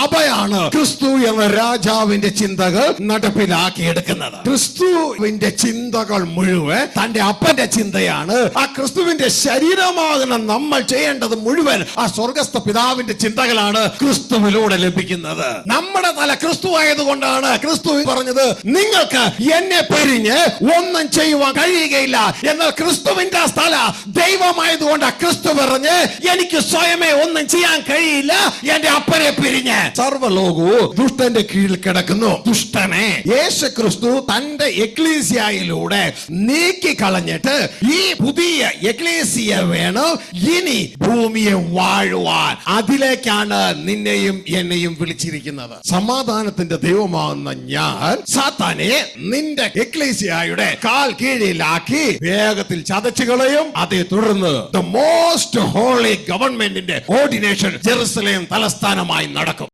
സഭയാണ് ക്രിസ്തു എന്ന രാജാവിന്റെ ചിന്തകൾ നടപ്പിലാക്കിയെടുക്കുന്നത്. ക്രിസ്തുവിന്റെ ചിന്തകൾ മുഴുവൻ തന്റെ അപ്പന്റെ ചിന്തയാണ്. ആ ക്രിസ്തുവിന്റെ ശരീരമാകുന്ന നമ്മൾ ചെയ്യേണ്ടത് മുഴുവൻ ആ സ്വർഗസ്ഥ പിതാവിന്റെ ചിന്തകളാണ് ക്രിസ്തുവിലൂടെ ലഭിക്കുന്നത്. നമ്മുടെ തല ക്രിസ്തു ആയതുകൊണ്ടാണ് ക്രിസ്തു പറഞ്ഞത്, നിങ്ങൾക്ക് എന്നെ പിരിഞ്ഞ് ഒന്നും ചെയ്യുവാൻ കഴിയുകയില്ല. എന്നാൽ ക്രിസ്തുവിന്റെ സ്ഥല ദൈവമായതുകൊണ്ട് ക്രിസ്തു പറഞ്ഞ്, എനിക്ക് സ്വയമേ ഒന്നും ചെയ്യാൻ കഴിയില്ല, എന്റെ അപ്പനെ പിരിഞ്ഞ്. സർവ്വലോകവും ദുഷ്ടന്റെ കീഴിൽ കിടക്കുന്നു. ദുഷ്ടനെ യേശു ക്രിസ്തു തന്റെ എക്ലീസിയയിലൂടെ നീക്കി കളഞ്ഞിട്ട് ഈ പുതിയ എക്ലീസിയ വേണം ഇനി ഭൂമിയെ വാഴുവാൻ. അതിലേക്കാണ് നിന്നെയും എന്നെയും വിളിച്ചിരിക്കുന്നത്. സമാധാനത്തിന്റെ ദൈവമാകുന്ന ഞാൻ സാത്താനെ നിന്റെ എക്ലീസിയയുടെ കാൽ കീഴിലാക്കി വേഗത്തിൽ ചതച്ചു കളയും. അതേ തുടർന്ന് ദ മോസ്റ്റ് ഹോളി ഗവൺമെന്റിന്റെ ഓർഡിനേഷൻ ജെറുസലേം തലസ്ഥാനമായി നടക്കും.